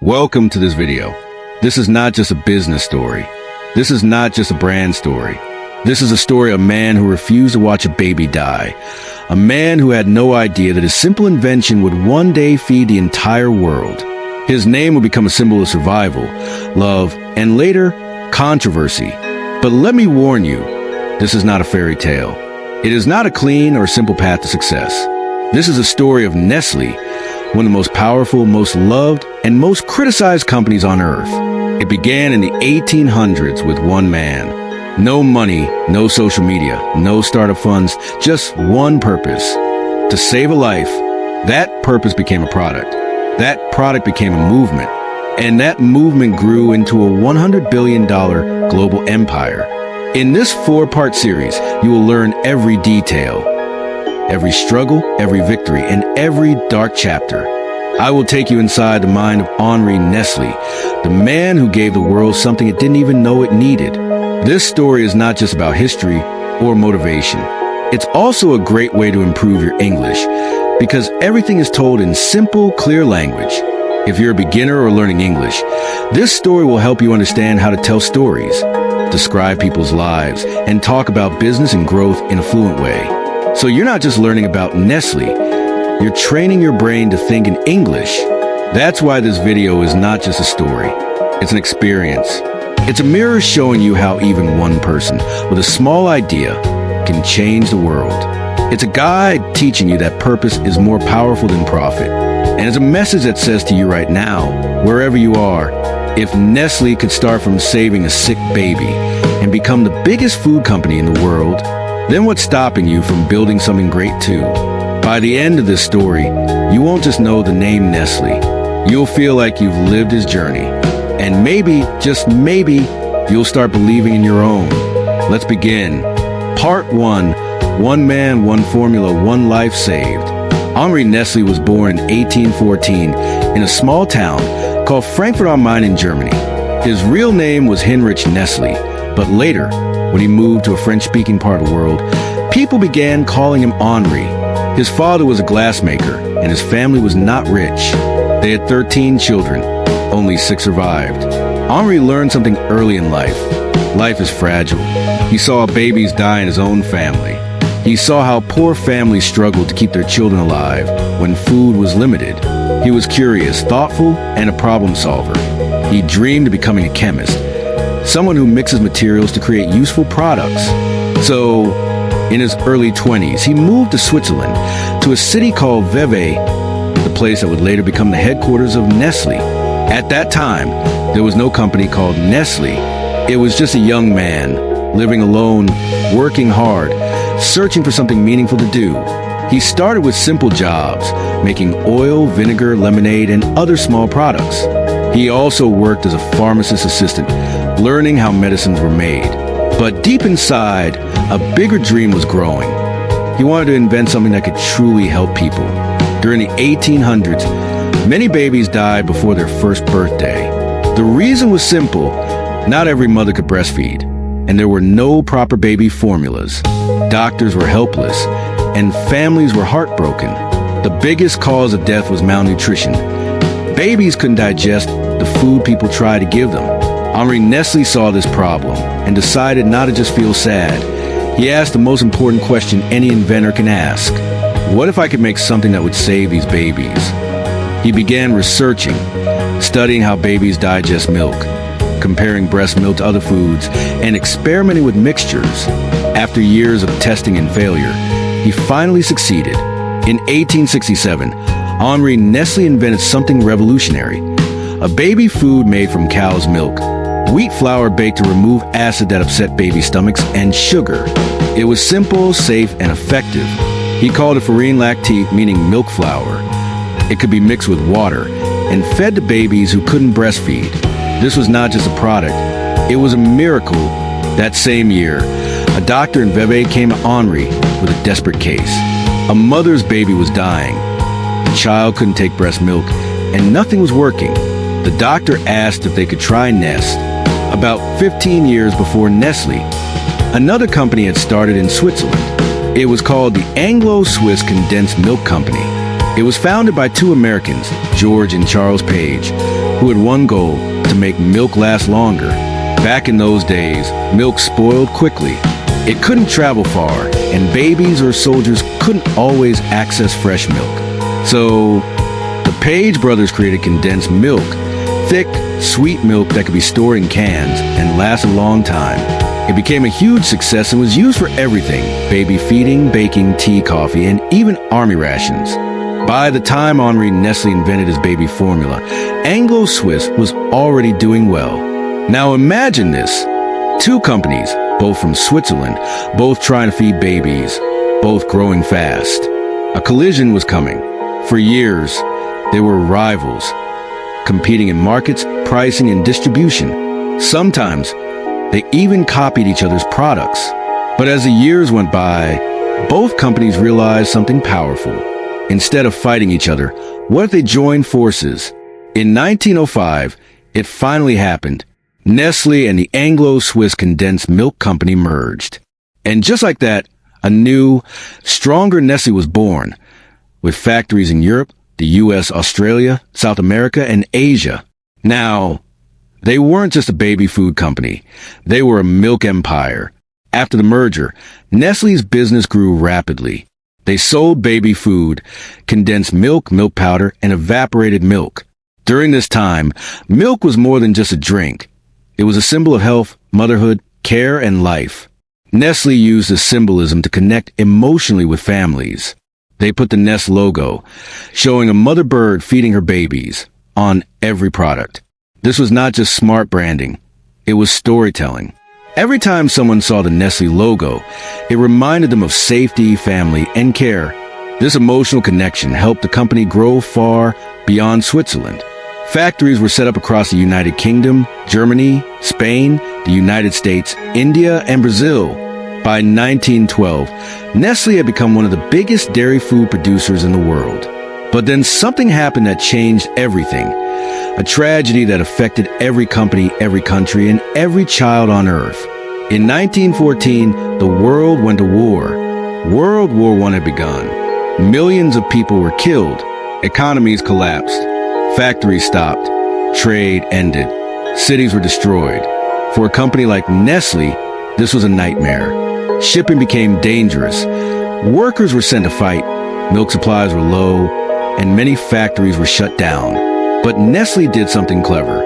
Welcome to this video. This is not just a business story. This is not just a brand story. This is a story of a man who refused to watch a baby die. A man who had no idea that his simple invention would one day feed the entire world. His name would become a symbol of survival, love, and later, controversy. But let me warn you, this is not a fairy tale. It is not a clean or simple path to success. This is a story of Nestle, one of the most powerful, most loved, and most criticized companies on earth. It began in the 1800s with one man. No money, no social media, no startup funds, just one purpose: to save a life. That purpose became a product. That product became a movement. And that movement grew into a $100 billion global empire. In this 4-part series, you will learn every detail, every struggle, every victory, and every dark chapter. I will take you inside the mind of Henri Nestlé, the man who gave the world something it didn't even know it needed. This story is not just about history or motivation. It's also a great way to improve your English, because everything is told in simple, clear language. If you're a beginner or learning English, this story will help you understand how to tell stories, describe people's lives, and talk about business and growth in a fluent way. So you're not just learning about Nestle, you're training your brain to think in English. That's why this video is not just a story, it's an experience. It's a mirror showing you how even one person with a small idea can change the world. It's a guide teaching you that purpose is more powerful than profit. And it's a message that says to you right now, wherever you are, if Nestle could start from saving a sick baby and become the biggest food company in the world, then what's stopping you from building something great too? By the end of this story, you won't just know the name Nestle. You'll feel like you've lived his journey. And maybe, just maybe, you'll start believing in your own. Let's begin. Part 1, One Man, One Formula, One Life Saved. Henri Nestlé was born in 1814 in a small town called Frankfurt am Main in Germany. His real name was Henri Nestlé, but later, when he moved to a French-speaking part of the world, people began calling him Henri. His father was a glassmaker, and his family was not rich. They had 13 children. Only 6 survived. Henri learned something early in life. Life is fragile. He saw babies die in his own family. He saw how poor families struggled to keep their children alive when food was limited. He was curious, thoughtful, and a problem solver. He dreamed of becoming a chemist, someone who mixes materials to create useful products. So, in his early 20s, he moved to Switzerland, to a city called Vevey, the place that would later become the headquarters of Nestle. At that time, there was no company called Nestle. It was just a young man, living alone, working hard, searching for something meaningful to do. He started with simple jobs, making oil, vinegar, lemonade, and other small products. He also worked as a pharmacist assistant, learning how medicines were made. But deep inside, a bigger dream was growing. He wanted to invent something that could truly help people. During the 1800s, many babies died before their first birthday. The reason was simple: not every mother could breastfeed, and there were no proper baby formulas. Doctors were helpless, and families were heartbroken. The biggest cause of death was malnutrition. Babies couldn't digest the food people tried to give them. Henri Nestlé saw this problem and decided not to just feel sad. He asked the most important question any inventor can ask: what if I could make something that would save these babies? He began researching, studying how babies digest milk, comparing breast milk to other foods, and experimenting with mixtures. After years of testing and failure, he finally succeeded. In 1867, Henri Nestlé invented something revolutionary: a baby food made from cow's milk, wheat flour baked to remove acid that upset baby stomachs, and sugar. It was simple, safe, and effective. He called it farine lactique, meaning milk flour. It could be mixed with water and fed to babies who couldn't breastfeed. This was not just a product, it was a miracle. That same year, a doctor in Vevey came to Henri with a desperate case. A mother's baby was dying. The child couldn't take breast milk, and nothing was working. The doctor asked if they could try Nest. About 15 years before Nestle, another company had started in Switzerland. It was called the Anglo-Swiss Condensed Milk Company. It was founded by 2 Americans, George and Charles Page. who had one goal: to make milk last longer. Back in those days, milk spoiled quickly. It couldn't travel far, and babies or soldiers couldn't always access fresh milk. So, the Page brothers created condensed milk, thick, sweet milk that could be stored in cans and last a long time. It became a huge success and was used for everything: baby feeding, baking, tea, coffee, and even army rations. By the time Henri Nestlé invented his baby formula, Anglo-Swiss was already doing well. Now imagine this: two companies, both from Switzerland, both trying to feed babies, both growing fast. A collision was coming. For years, they were rivals, competing in markets, pricing, and distribution. Sometimes, they even copied each other's products. But as the years went by, both companies realized something powerful. Instead of fighting each other, what if they joined forces? In 1905, it finally happened. Nestle and the Anglo-Swiss Condensed Milk Company merged. And just like that, a new, stronger Nestle was born, with factories in Europe, the US, Australia, South America, and Asia. Now, they weren't just a baby food company. They were a milk empire. After the merger, Nestle's business grew rapidly. They sold baby food, condensed milk, milk powder, and evaporated milk. During this time, milk was more than just a drink. It was a symbol of health, motherhood, care, and life. Nestle used this symbolism to connect emotionally with families. They put the Nest logo, showing a mother bird feeding her babies, on every product. This was not just smart branding. It was storytelling. Every time someone saw the Nestle logo, it reminded them of safety, family, and care. This emotional connection helped the company grow far beyond Switzerland. Factories were set up across the United Kingdom, Germany, Spain, the United States, India, and Brazil. By 1912, Nestle had become one of the biggest dairy food producers in the world. But then something happened that changed everything. A tragedy that affected every company, every country, and every child on Earth. In 1914, the world went to war. World War I had begun. Millions of people were killed. Economies collapsed. Factories stopped. Trade ended. Cities were destroyed. For a company like Nestle, this was a nightmare. Shipping became dangerous. Workers were sent to fight. Milk supplies were low, and many factories were shut down. But Nestle did something clever.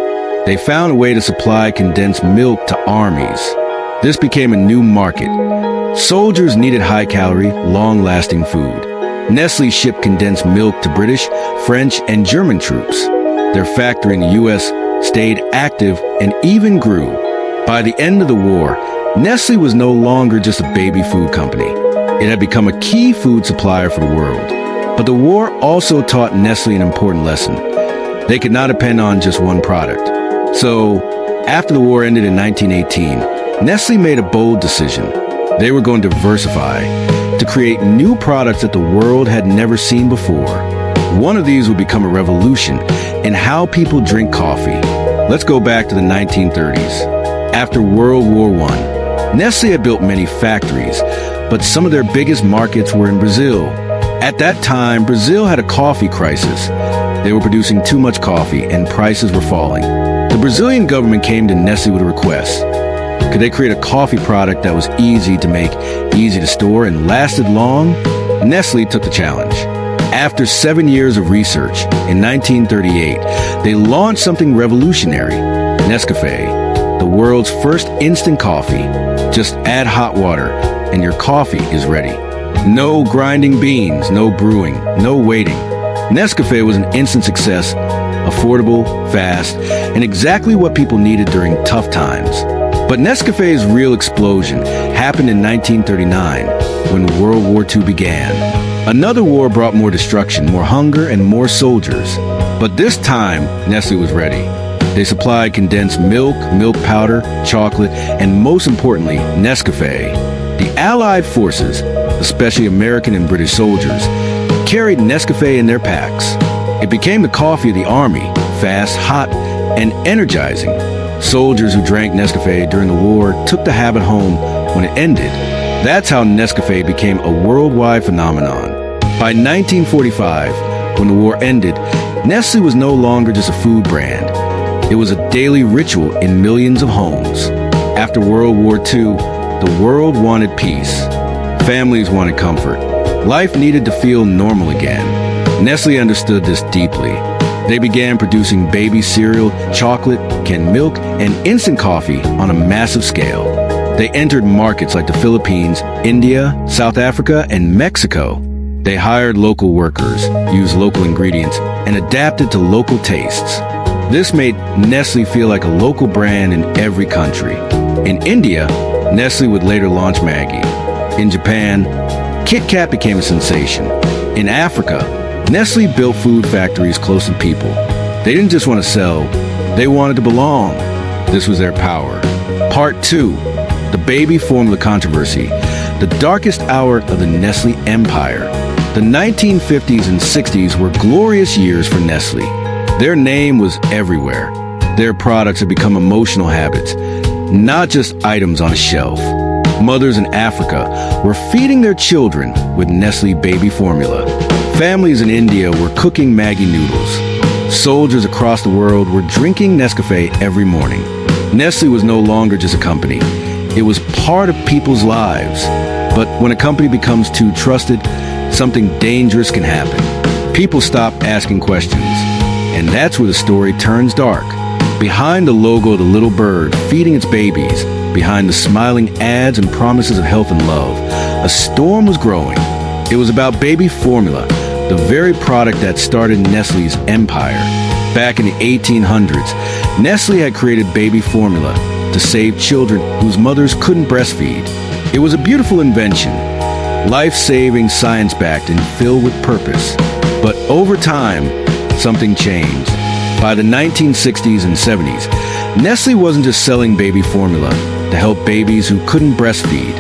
They found a way to supply condensed milk to armies. This became a new market. Soldiers needed high-calorie, long-lasting food. Nestle shipped condensed milk to British, French, and German troops. Their factory in the U.S. stayed active and even grew. By the end of the war, Nestle was no longer just a baby food company. It had become a key food supplier for the world. But the war also taught Nestle an important lesson. They could not depend on just one product. So, after the war ended in 1918, Nestle made a bold decision. They were going to diversify, to create new products that the world had never seen before. One of these would become a revolution in how people drink coffee. Let's go back to the 1930s. After World War I, Nestle had built many factories, but some of their biggest markets were in Brazil. At that time, Brazil had a coffee crisis. They were producing too much coffee and prices were falling. The Brazilian government came to Nestle with a request. Could they create a coffee product that was easy to make, easy to store, and lasted long? Nestle took the challenge. After 7 years of research, in 1938, they launched something revolutionary: Nescafé, the world's first instant coffee. Just add hot water, and your coffee is ready. No grinding beans, no brewing, no waiting. Nescafé was an instant success, affordable, fast, and exactly what people needed during tough times. But Nescafé's real explosion happened in 1939, when World War II began. Another war brought more destruction, more hunger, and more soldiers. But this time, Nestle was ready. They supplied condensed milk, milk powder, chocolate, and most importantly, Nescafé. The Allied forces, especially American and British soldiers, carried Nescafé in their packs. It became the coffee of the army, fast, hot, and energizing. Soldiers who drank Nescafé during the war took the habit home when it ended. That's how Nescafé became a worldwide phenomenon. By 1945, when the war ended, Nestle was no longer just a food brand. It was a daily ritual in millions of homes. After World War II, the world wanted peace. Families wanted comfort. Life needed to feel normal again. Nestle understood this deeply. They began producing baby cereal, chocolate, canned milk, and instant coffee on a massive scale. They entered markets like the Philippines, India, South Africa, and Mexico. They hired local workers, used local ingredients, and adapted to local tastes. This made Nestle feel like a local brand in every country. In India, Nestle would later launch Maggi. In Japan, Kit Kat became a sensation. In Africa, Nestle built food factories close to people. They didn't just want to sell, they wanted to belong. This was their power. Part 2, the baby formula controversy, the darkest hour of the Nestle empire. The 1950s and 60s were glorious years for Nestle. Their name was everywhere. Their products had become emotional habits, not just items on a shelf. Mothers in Africa were feeding their children with Nestle baby formula. Families in India were cooking Maggi noodles. Soldiers across the world were drinking Nescafe every morning. Nestle was no longer just a company. It was part of people's lives. But when a company becomes too trusted, something dangerous can happen. People stop asking questions. And that's where the story turns dark. Behind the logo of the little bird feeding its babies, behind the smiling ads and promises of health and love, a storm was growing. It was about baby formula, the very product that started Nestle's empire. Back in the 1800s, Nestle had created baby formula to save children whose mothers couldn't breastfeed. It was a beautiful invention, life-saving, science-backed, and filled with purpose. But over time, something changed. By the 1960s and 70s, Nestle wasn't just selling baby formula to help babies who couldn't breastfeed.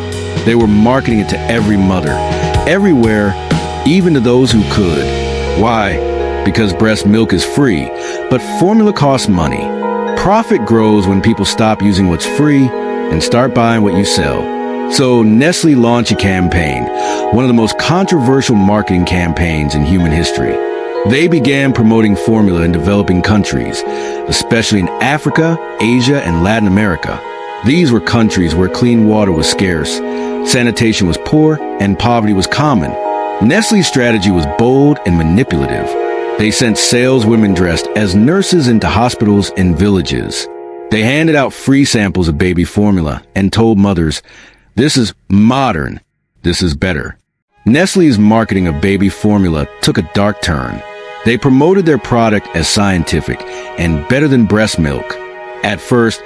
They were marketing it to every mother, everywhere, even to those who could. Why? Because breast milk is free, but formula costs money. Profit grows when people stop using what's free and start buying what you sell. So Nestle launched a campaign, one of the most controversial marketing campaigns in human history. They began promoting formula in developing countries, especially in Africa, Asia, and Latin America. These were countries where clean water was scarce, sanitation was poor, and poverty was common. Nestle's strategy was bold and manipulative. They sent saleswomen dressed as nurses into hospitals and villages. They handed out free samples of baby formula and told mothers, "This is modern. This is better." Nestle's marketing of baby formula took a dark turn. They promoted their product as scientific and better than breast milk. At first,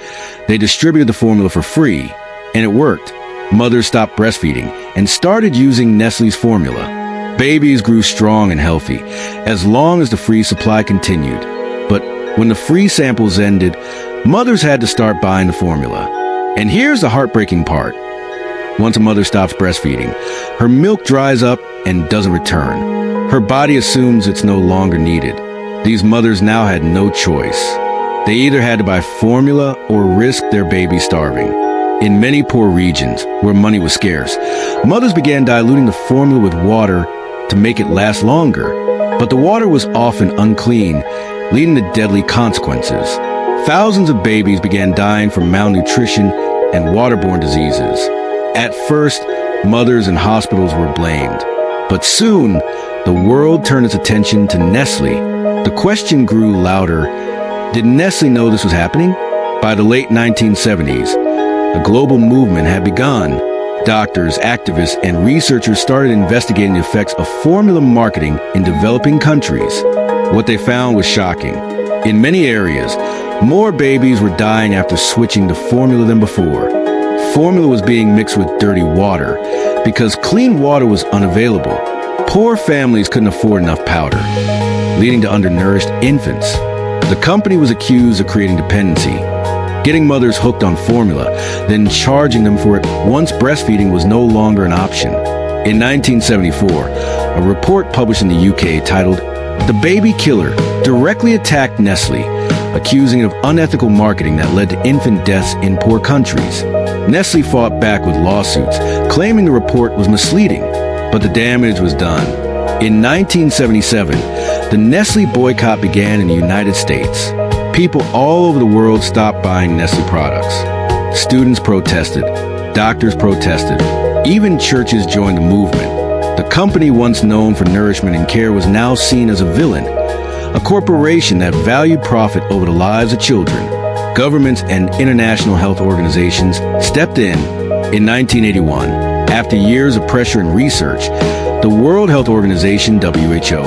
they distributed the formula for free, and it worked. Mothers stopped breastfeeding and started using Nestle's formula. Babies grew strong and healthy, as long as the free supply continued. But when the free samples ended, mothers had to start buying the formula. And here's the heartbreaking part. Once a mother stops breastfeeding, her milk dries up and doesn't return. Her body assumes it's no longer needed. These mothers now had no choice. They either had to buy formula or risk their baby starving. In many poor regions, where money was scarce, mothers began diluting the formula with water to make it last longer. But the water was often unclean, leading to deadly consequences. Thousands of babies began dying from malnutrition and waterborne diseases. At first, mothers and hospitals were blamed. But soon, the world turned its attention to Nestle. The question grew louder. Did Nestle know this was happening? By the late 1970s, a global movement had begun. Doctors, activists, and researchers started investigating the effects of formula marketing in developing countries. What they found was shocking. In many areas, more babies were dying after switching to formula than before. Formula was being mixed with dirty water because clean water was unavailable. Poor families couldn't afford enough powder, leading to undernourished infants. The company was accused of creating dependency, getting mothers hooked on formula, then charging them for it once breastfeeding was no longer an option. In 1974, a report published in the UK titled "The Baby Killer" directly attacked Nestle, accusing it of unethical marketing that led to infant deaths in poor countries. Nestle fought back with lawsuits, claiming the report was misleading, but the damage was done. In 1977, the Nestle boycott began in the United States. People all over the world stopped buying Nestle products. Students protested, doctors protested, even churches joined the movement. The company once known for nourishment and care was now seen as a villain, a corporation that valued profit over the lives of children. Governments and international health organizations stepped in. In 1981, after years of pressure and research, the World Health Organization, WHO,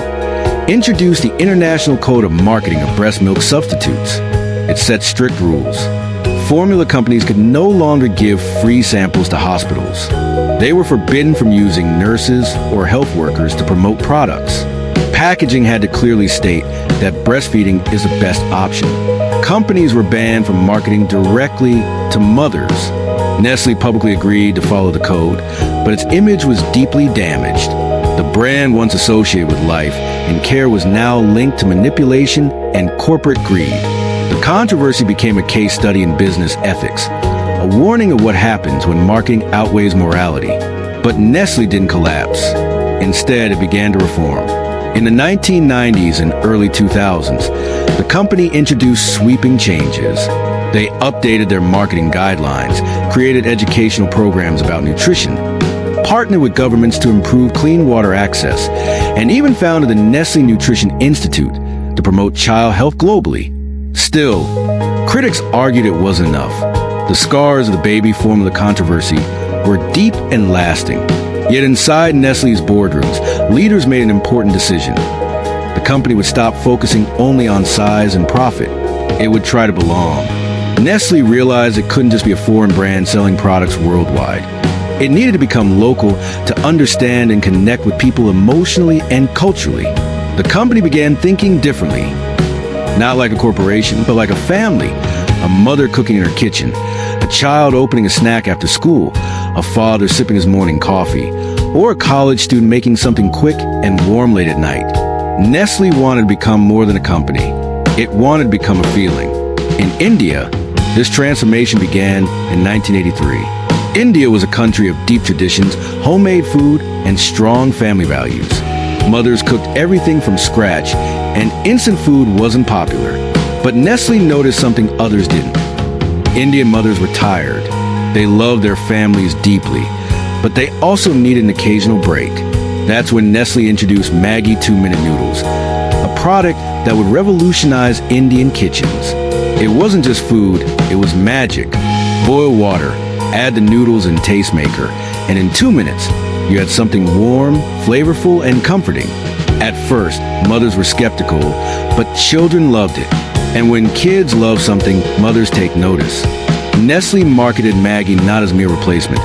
introduced the International Code of Marketing of Breast Milk Substitutes. It set strict rules. Formula companies could no longer give free samples to hospitals. They were forbidden from using nurses or health workers to promote products. Packaging had to clearly state that breastfeeding is the best option. Companies were banned from marketing directly to mothers. Nestle publicly agreed to follow the code, but its image was deeply damaged. The brand once associated with life and care was now linked to manipulation and corporate greed. The controversy became a case study in business ethics, a warning of what happens when marketing outweighs morality. But Nestle didn't collapse. Instead, it began to reform. In the 1990s and early 2000s, the company introduced sweeping changes. They updated their marketing guidelines, created educational programs about nutrition, partnered with governments to improve clean water access, and even founded the Nestle Nutrition Institute to promote child health globally. Still, critics argued it wasn't enough. The scars of the baby formula controversy were deep and lasting. Yet inside Nestle's boardrooms, leaders made an important decision. The company would stop focusing only on size and profit. It would try to belong. Nestle realized it couldn't just be a foreign brand selling products worldwide. It needed to become local to understand and connect with people emotionally and culturally. The company began thinking differently. Not like a corporation, but like a family. A mother cooking in her kitchen, a child opening a snack after school, a father sipping his morning coffee, or a college student making something quick and warm late at night. Nestle wanted to become more than a company. It wanted to become a feeling. In India, this transformation began in 1983. India was a country of deep traditions, homemade food, and strong family values. Mothers cooked everything from scratch, and instant food wasn't popular. But Nestle noticed something others didn't. Indian mothers were tired. They loved their families deeply, but they also needed an occasional break. That's when Nestle introduced Maggi 2-minute noodles, a product that would revolutionize Indian kitchens. It wasn't just food, it was magic. Boil water, add the noodles and tastemaker, and in 2 minutes, you had something warm, flavorful, and comforting. At first, mothers were skeptical, but children loved it. And when kids love something, mothers take notice. Nestle marketed Maggi not as a mere replacement,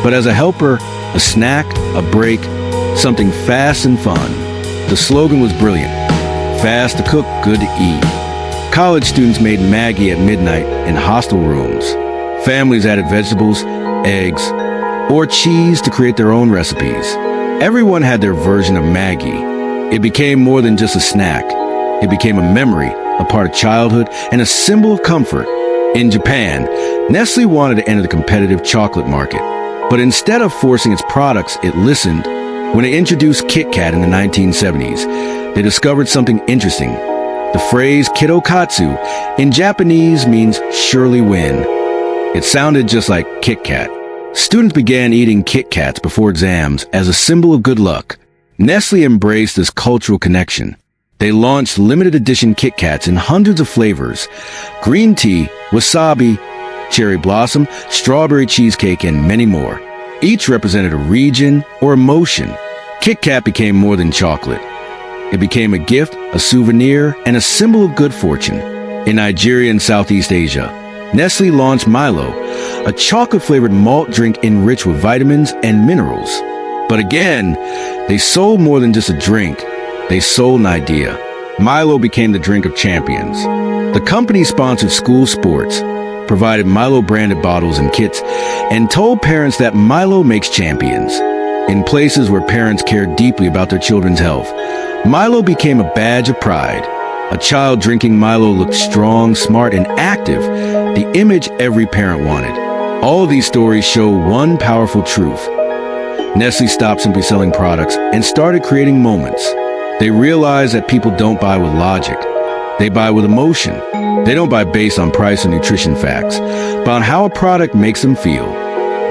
but as a helper, a snack, a break, something fast and fun. The slogan was brilliant. Fast to cook, good to eat. College students made Maggi at midnight in hostel rooms. Families added vegetables, eggs, or cheese to create their own recipes. Everyone had their version of Maggi. It became more than just a snack. It became a memory, a part of childhood, and a symbol of comfort. In Japan, Nestle wanted to enter the competitive chocolate market. But instead of forcing its products, it listened. When it introduced Kit Kat in the 1970s, they discovered something interesting. The phrase Kitokatsu in Japanese means surely win. It sounded just like Kit Kat. Students began eating Kit Kats before exams as a symbol of good luck. Nestle embraced this cultural connection. They launched limited edition Kit Kats in hundreds of flavors: green tea, wasabi, cherry blossom, strawberry cheesecake, and many more. Each represented a region or emotion. Kit Kat became more than chocolate. It became a gift, a souvenir, and a symbol of good fortune. In Nigeria and Southeast Asia, Nestle launched Milo, a chocolate-flavored malt drink enriched with vitamins and minerals. But again, they sold more than just a drink. They sold an idea. Milo became the drink of champions. The company sponsored school sports, provided Milo-branded bottles and kits, and told parents that Milo makes champions. In places where parents cared deeply about their children's health, Milo became a badge of pride. A child drinking Milo looked strong, smart, and active, the image every parent wanted. All of these stories show one powerful truth. Nestle stopped simply selling products and started creating moments. They realized that people don't buy with logic. They buy with emotion. They don't buy based on price or nutrition facts, but on how a product makes them feel.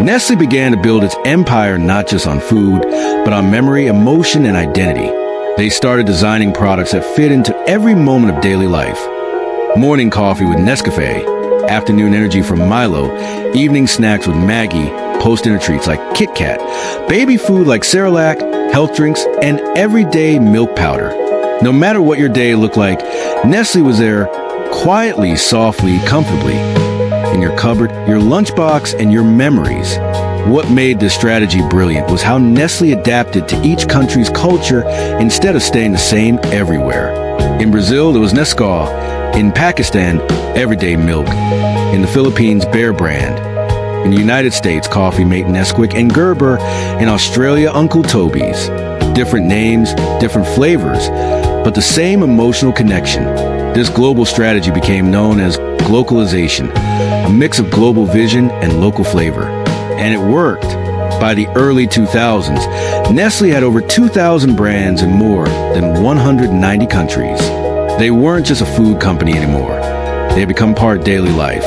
Nestle began to build its empire not just on food, but on memory, emotion, and identity. They started designing products that fit into every moment of daily life. Morning coffee with Nescafé, afternoon energy from Milo, evening snacks with Maggie, post-dinner treats like Kit Kat, baby food like Cerelac, health drinks, and everyday milk powder. No matter what your day looked like, Nestle was there quietly, softly, comfortably, in your cupboard, your lunchbox, and your memories. What made this strategy brilliant was how Nestle adapted to each country's culture instead of staying the same everywhere. In Brazil, there was Nescau. In Pakistan, everyday milk. In the Philippines, Bear Brand. In the United States, Coffee Mate, Nesquik, and Gerber. In Australia, Uncle Toby's. Different names, different flavors, but the same emotional connection. This global strategy became known as glocalization, a mix of global vision and local flavor. And it worked. By the early 2000s, Nestle had over 2,000 brands in more than 190 countries. They weren't just a food company anymore. They had become part of daily life.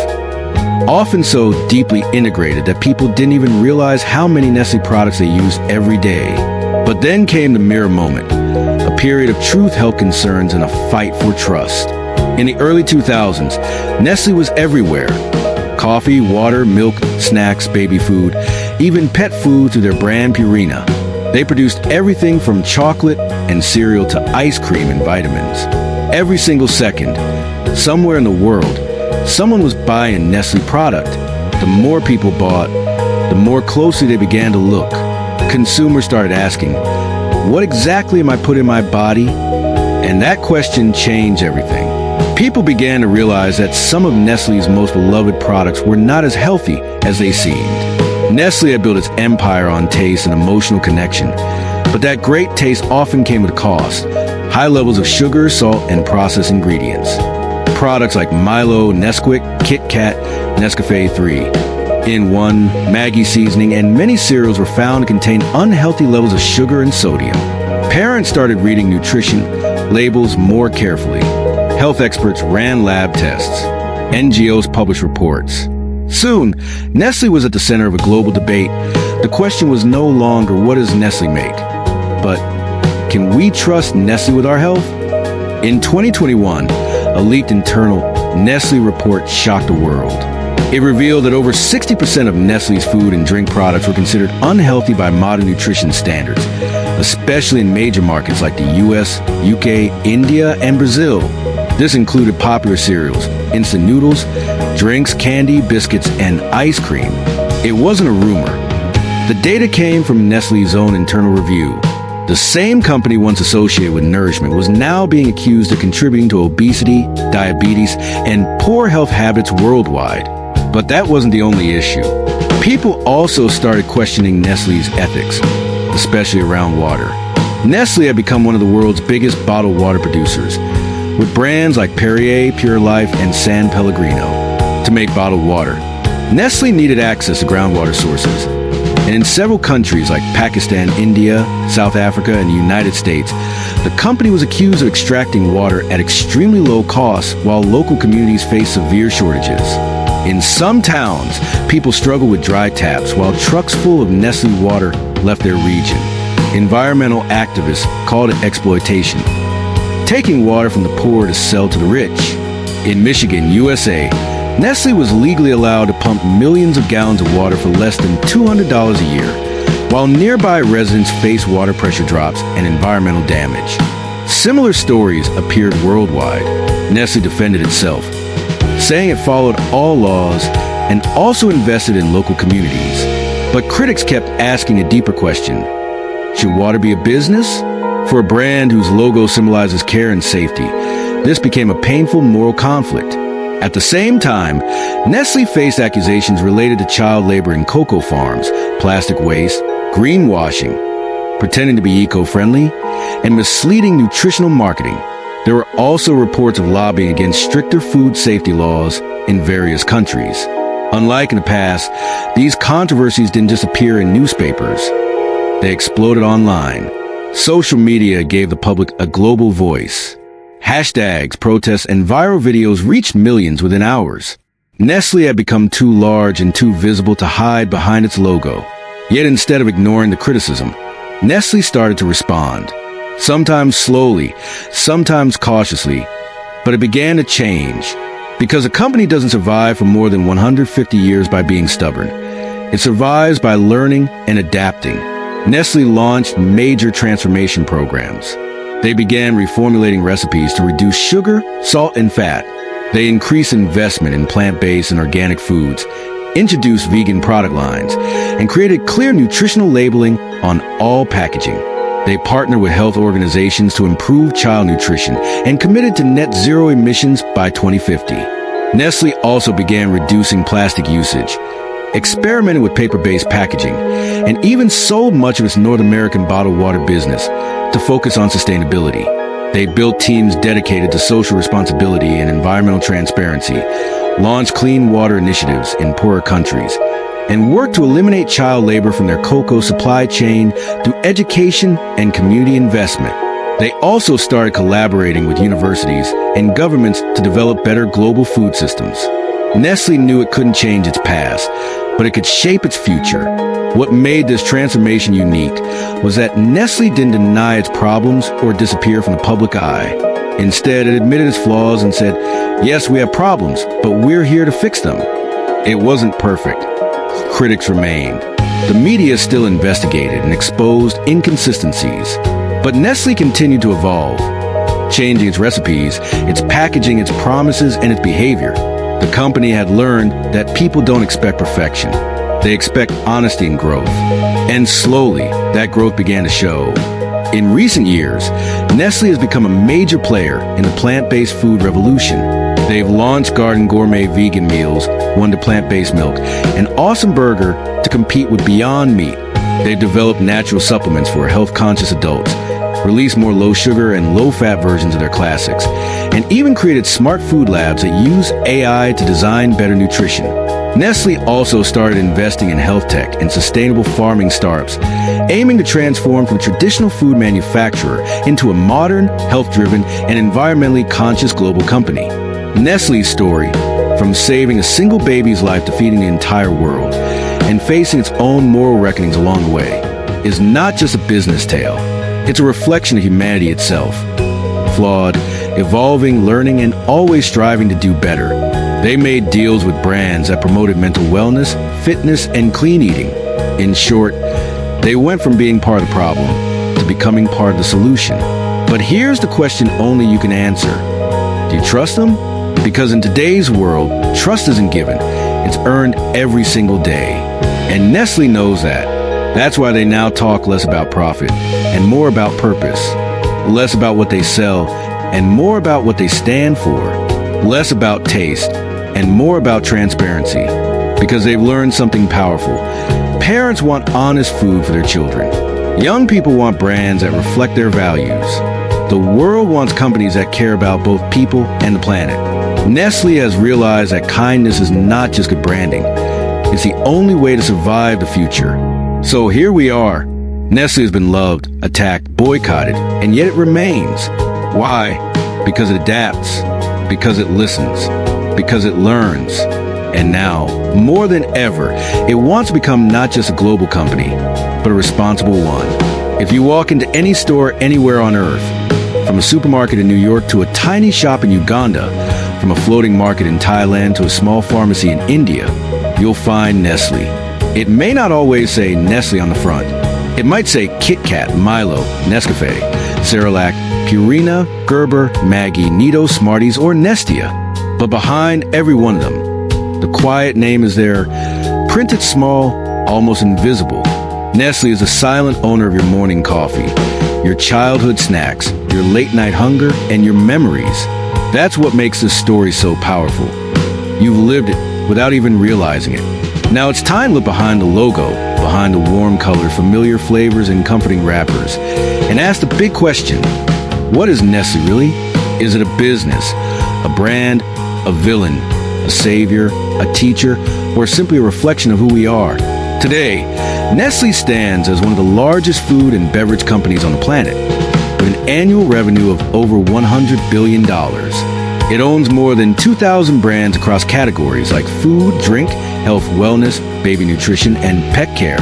Often so deeply integrated that people didn't even realize how many Nestle products they used every day. But then came the mirror moment, a period of truth, health concerns, and a fight for trust. In the early 2000s, Nestle was everywhere. Coffee, water, milk, snacks, baby food, even pet food through their brand Purina. They produced everything from chocolate and cereal to ice cream and vitamins. Every single second, somewhere in the world, someone was buying a Nestle product. The more people bought, the more closely they began to look. Consumers started asking, what exactly am I putting in my body? And that question changed everything. People began to realize that some of Nestle's most beloved products were not as healthy as they seemed. Nestle had built its empire on taste and emotional connection, but that great taste often came at a cost. High levels of sugar, salt, and processed ingredients. Products like Milo, Nesquik, Kit Kat, Nescafé 3-in-1, Maggie seasoning, and many cereals were found to contain unhealthy levels of sugar and sodium. Parents started reading nutrition labels more carefully. Health experts ran lab tests. NGOs published reports. Soon, Nestle was at the center of a global debate. The question was no longer, what does Nestle make? But, can we trust Nestle with our health? In 2021, a leaked internal Nestle report shocked the world. It revealed that over 60% of Nestle's food and drink products were considered unhealthy by modern nutrition standards, especially in major markets like the US, UK, India, and Brazil. This included popular cereals, instant noodles, drinks, candy, biscuits, and ice cream. It wasn't a rumor. The data came from Nestle's own internal review. The same company once associated with nourishment was now being accused of contributing to obesity, diabetes, and poor health habits worldwide. But that wasn't the only issue. People also started questioning Nestle's ethics, especially around water. Nestle had become one of the world's biggest bottled water producers, with brands like Perrier, Pure Life, and San Pellegrino. To make bottled water, Nestle needed access to groundwater sources. And in several countries like Pakistan, India, South Africa, and the United States, the company was accused of extracting water at extremely low costs while local communities faced severe shortages. In some towns, people struggled with dry taps while trucks full of Nestle water left their region. Environmental activists called it exploitation, taking water from the poor to sell to the rich. In Michigan, USA, Nestle was legally allowed to pump millions of gallons of water for less than $200 a year, while nearby residents faced water pressure drops and environmental damage. Similar stories appeared worldwide. Nestle defended itself, saying it followed all laws and also invested in local communities. But critics kept asking a deeper question. Should water be a business? For a brand whose logo symbolizes care and safety, this became a painful moral conflict. At the same time, Nestle faced accusations related to child labor in cocoa farms, plastic waste, greenwashing, pretending to be eco-friendly, and misleading nutritional marketing. There were also reports of lobbying against stricter food safety laws in various countries. Unlike in the past, these controversies didn't just appear in newspapers. They exploded online. Social media gave the public a global voice. Hashtags, protests, and viral videos reached millions within hours. Nestle had become too large and too visible to hide behind its logo. Yet instead of ignoring the criticism, Nestle started to respond. Sometimes slowly, sometimes cautiously, but it began to change. Because a company doesn't survive for more than 150 years by being stubborn. It survives by learning and adapting. Nestle launched major transformation programs. They began reformulating recipes to reduce sugar, salt, and fat. They increased investment in plant-based and organic foods, introduced vegan product lines, and created clear nutritional labeling on all packaging. They partnered with health organizations to improve child nutrition and committed to net zero emissions by 2050. Nestle also began reducing plastic usage, experimented with paper-based packaging, and even sold much of its North American bottled water business to focus on sustainability. They built teams dedicated to social responsibility and environmental transparency, launched clean water initiatives in poorer countries, and worked to eliminate child labor from their cocoa supply chain through education and community investment. They also started collaborating with universities and governments to develop better global food systems. Nestle knew it couldn't change its past, but it could shape its future. What made this transformation unique was that Nestle didn't deny its problems or disappear from the public eye. Instead, it admitted its flaws and said, "Yes, we have problems, but we're here to fix them." It wasn't perfect. Critics remained. The media still investigated and exposed inconsistencies. But Nestle continued to evolve, changing its recipes, its packaging, its promises, and its behavior. The company had learned that people don't expect perfection. They expect honesty and growth. And slowly, that growth began to show. In recent years, Nestle has become a major player in the plant-based food revolution. They've launched Garden Gourmet vegan meals, Wonder plant-based milk, and Awesome Burger to compete with Beyond Meat. They've developed natural supplements for health-conscious adults, released more low-sugar and low-fat versions of their classics, and even created smart food labs that use AI to design better nutrition. Nestle also started investing in health tech and sustainable farming startups, aiming to transform from a traditional food manufacturer into a modern, health-driven, and environmentally conscious global company. Nestle's story, from saving a single baby's life to feeding the entire world, and facing its own moral reckonings along the way, is not just a business tale. It's a reflection of humanity itself. Flawed, evolving, learning, and always striving to do better. They made deals with brands that promoted mental wellness, fitness, and clean eating. In short, they went from being part of the problem to becoming part of the solution. But here's the question only you can answer. Do you trust them? Because in today's world, trust isn't given. It's earned every single day. And Nestle knows that. That's why they now talk less about profit and more about purpose. Less about what they sell and more about what they stand for. Less about taste and more about transparency. Because they've learned something powerful. Parents want honest food for their children. Young people want brands that reflect their values. The world wants companies that care about both people and the planet. Nestle has realized that kindness is not just good branding. It's the only way to survive the future. So here we are. Nestle has been loved, attacked, boycotted, and yet it remains. Why? Because it adapts, because it listens, because it learns. And now, more than ever, it wants to become not just a global company, but a responsible one. If you walk into any store anywhere on Earth, from a supermarket in New York to a tiny shop in Uganda, from a floating market in Thailand to a small pharmacy in India, you'll find Nestle. It may not always say Nestle on the front. It might say Kit Kat, Milo, Nescafe, Cerelac, Purina, Gerber, Maggi, Nido, Smarties, or Nestia. But behind every one of them, the quiet name is there, printed small, almost invisible. Nestle is the silent owner of your morning coffee, your childhood snacks, your late-night hunger, and your memories. That's what makes this story so powerful. You've lived it without even realizing it. Now it's time to look behind the logo, behind the warm color, familiar flavors, and comforting wrappers, and ask the big question, what is Nestle really? Is it a business, a brand, a villain, a savior, a teacher, or simply a reflection of who we are? Today, Nestle stands as one of the largest food and beverage companies on the planet, with an annual revenue of over $100 billion. It owns more than 2,000 brands across categories like food, drink, health, wellness, baby nutrition, and pet care.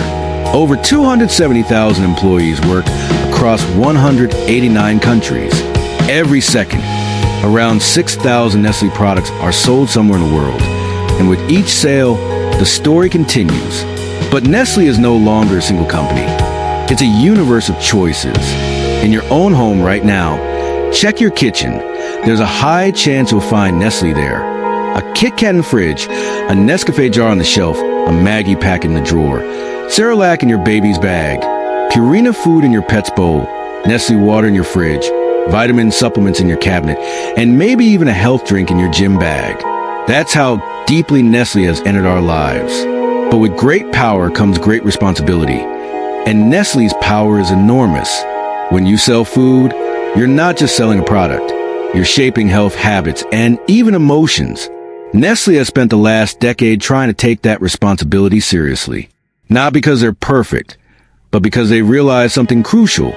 Over 270,000 employees work across 189 countries. Every second, around 6,000 Nestle products are sold somewhere in the world. And with each sale, the story continues. But Nestle is no longer a single company. It's a universe of choices. In your own home right now, check your kitchen. There's a high chance you'll find Nestle there. A Kit Kat in the fridge, a Nescafe jar on the shelf, a Maggi pack in the drawer, Cerelac in your baby's bag, Purina food in your pet's bowl, Nestle water in your fridge, vitamin supplements in your cabinet, and maybe even a health drink in your gym bag. That's how deeply Nestle has entered our lives. But with great power comes great responsibility. And Nestle's power is enormous. When you sell food, you're not just selling a product. You're shaping health habits and even emotions. Nestle has spent the last decade trying to take that responsibility seriously. Not because they're perfect, but because they realize something crucial.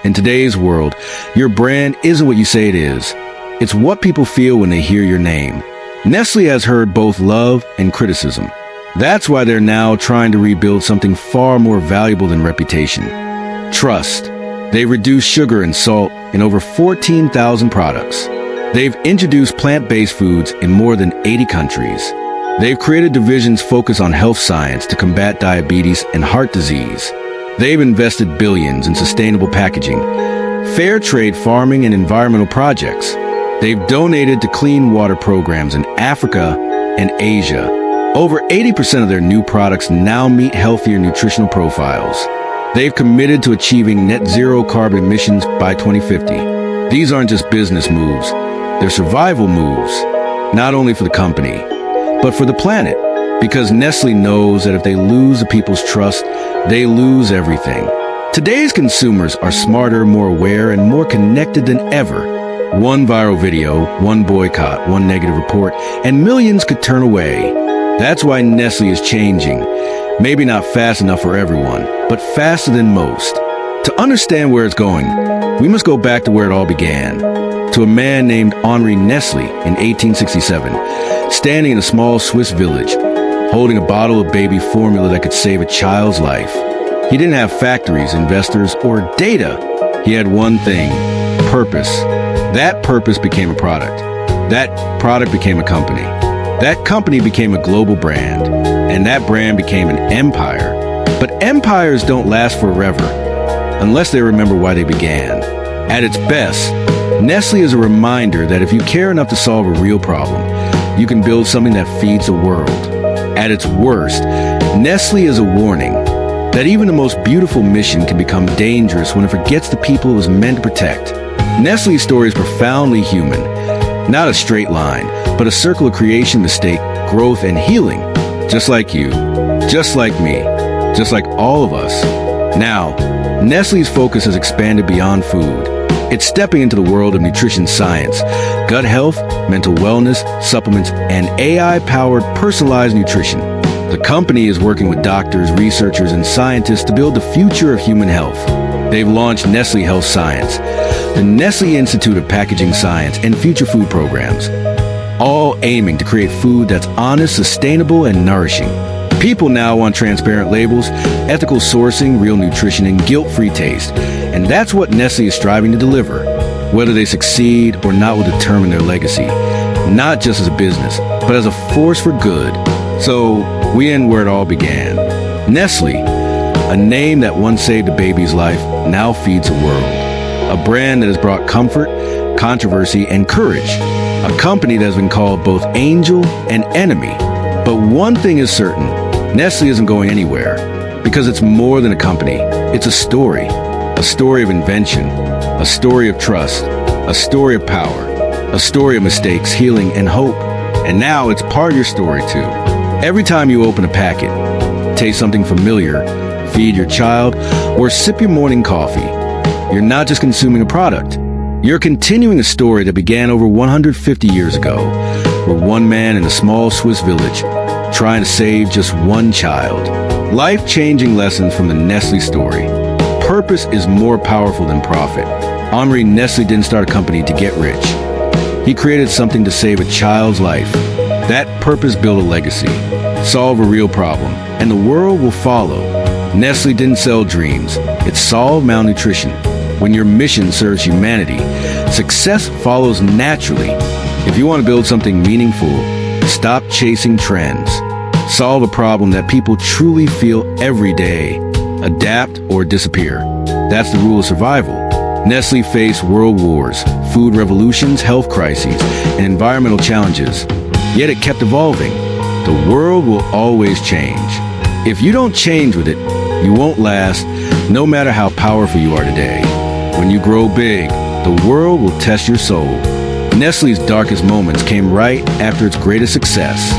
In today's world, your brand isn't what you say it is. It's what people feel when they hear your name. Nestle has heard both love and criticism. That's why they're now trying to rebuild something far more valuable than reputation: trust. They've reduced sugar and salt in over 14,000 products. They've introduced plant-based foods in more than 80 countries. They've created divisions focused on health science to combat diabetes and heart disease. They've invested billions in sustainable packaging, fair trade farming, and environmental projects. They've donated to clean water programs in Africa and Asia. Over 80% of their new products now meet healthier nutritional profiles. They've committed to achieving net zero carbon emissions by 2050. These aren't just business moves. They're survival moves, not only for the company, but for the planet. Because Nestle knows that if they lose the people's trust, they lose everything. Today's consumers are smarter, more aware, and more connected than ever. One viral video, one boycott, one negative report, and millions could turn away. That's why Nestle is changing. Maybe not fast enough for everyone, but faster than most. To understand where it's going, we must go back to where it all began. To a man named Henri Nestlé in 1867, standing in a small Swiss village, holding a bottle of baby formula that could save a child's life. He didn't have factories, investors, or data. He had one thing: purpose. That purpose became a product. That product became a company. That company became a global brand. And that brand became an empire. But empires don't last forever, unless they remember why they began. At its best, Nestle is a reminder that if you care enough to solve a real problem, you can build something that feeds the world. At its worst, Nestle is a warning that even the most beautiful mission can become dangerous when it forgets the people it was meant to protect. Nestle's story is profoundly human. Not a straight line, but a circle of creation, mistake, growth, and healing. Just like you, just like me, just like all of us. Now, Nestle's focus has expanded beyond food. It's stepping into the world of nutrition science, gut health, mental wellness, supplements, and AI-powered personalized nutrition. The company is working with doctors, researchers, and scientists to build the future of human health. They've launched Nestle Health Science, the Nestle Institute of Packaging Science, and future food programs, all aiming to create food that's honest, sustainable, and nourishing. People now want transparent labels, ethical sourcing, real nutrition, and guilt-free taste. And that's what Nestle is striving to deliver. Whether they succeed or not will determine their legacy, not just as a business, but as a force for good. So we end where it all began. Nestle, a name that once saved a baby's life, now feeds the world. A brand that has brought comfort, controversy, and courage. A company that has been called both angel and enemy. But one thing is certain, Nestle isn't going anywhere, because it's more than a company. It's a story of invention, a story of trust, a story of power, a story of mistakes, healing, and hope. And now it's part of your story too. Every time you open a packet, taste something familiar, feed your child, or sip your morning coffee, you're not just consuming a product. You're continuing a story that began over 150 years ago, where one man in a small Swiss village trying to save just one child. Life-changing lessons from the Nestle story. Purpose is more powerful than profit. Henri Nestlé didn't start a company to get rich. He created something to save a child's life. That purpose built a legacy, solve a real problem, and the world will follow. Nestle didn't sell dreams, it solved malnutrition. When your mission serves humanity, success follows naturally. If you want to build something meaningful, stop chasing trends. Solve a problem that people truly feel every day. Adapt or disappear. That's the rule of survival. Nestle faced world wars, food revolutions, health crises, and environmental challenges. Yet it kept evolving. The world will always change. If you don't change with it, you won't last, no matter how powerful you are today. When you grow big, the world will test your soul. Nestle's darkest moments came right after its greatest success.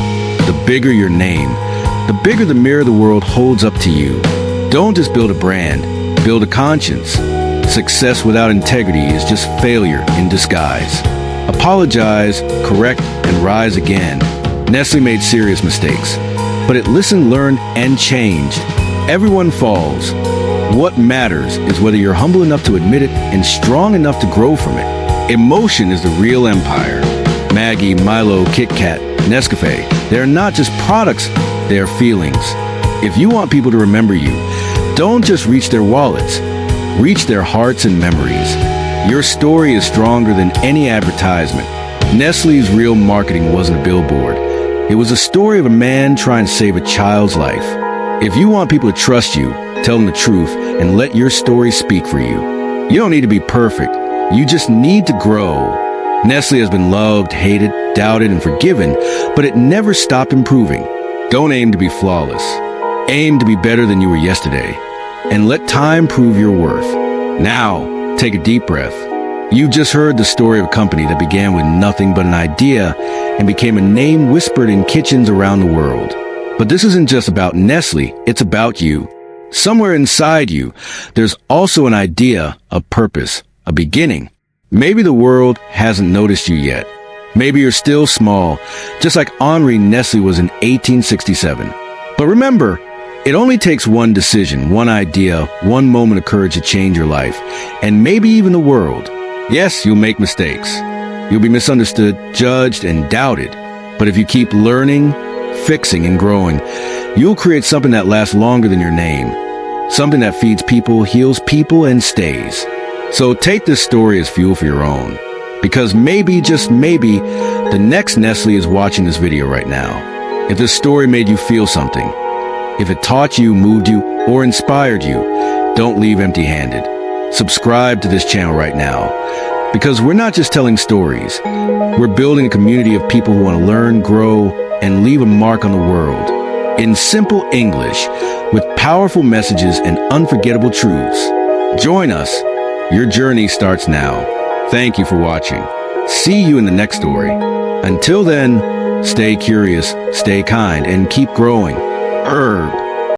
The bigger your name, the bigger the mirror the world holds up to you. Don't just build a brand, build a conscience. Success without integrity is just failure in disguise. Apologize, correct, and rise again. Nestle made serious mistakes, but it listened, learned, and changed. Everyone falls. What matters is whether you're humble enough to admit it and strong enough to grow from it. Emotion is the real empire. Maggie, Milo, Kit Kat, Nescafe, they are not just products, they are feelings. If you want people to remember you, don't just reach their wallets, reach their hearts and memories. Your story is stronger than any advertisement. Nestle's real marketing wasn't a billboard. It was a story of a man trying to save a child's life. If you want people to trust you, tell them the truth and let your story speak for you. You don't need to be perfect. You just need to grow. Nestle has been loved, hated, doubted, and forgiven, but it never stopped improving. Don't aim to be flawless. Aim to be better than you were yesterday. And let time prove your worth. Now, take a deep breath. You just heard the story of a company that began with nothing but an idea and became a name whispered in kitchens around the world. But this isn't just about Nestle, it's about you. Somewhere inside you, there's also an idea, a purpose, a beginning. Maybe the world hasn't noticed you yet. Maybe you're still small, just like Henri Nestlé was in 1867. But remember, it only takes one decision, one idea, one moment of courage to change your life, and maybe even the world. Yes, you'll make mistakes. You'll be misunderstood, judged, and doubted. But if you keep learning, fixing, and growing, you'll create something that lasts longer than your name. Something that feeds people, heals people, and stays. So take this story as fuel for your own. Because maybe, just maybe, the next Nestle is watching this video right now. If this story made you feel something, if it taught you, moved you, or inspired you, don't leave empty-handed. Subscribe to this channel right now. Because we're not just telling stories. We're building a community of people who want to learn, grow, and leave a mark on the world. In simple English, with powerful messages and unforgettable truths. Join us. Your journey starts now. Thank you for watching. See you in the next story. Until then, stay curious, stay kind, and keep growing. Herb.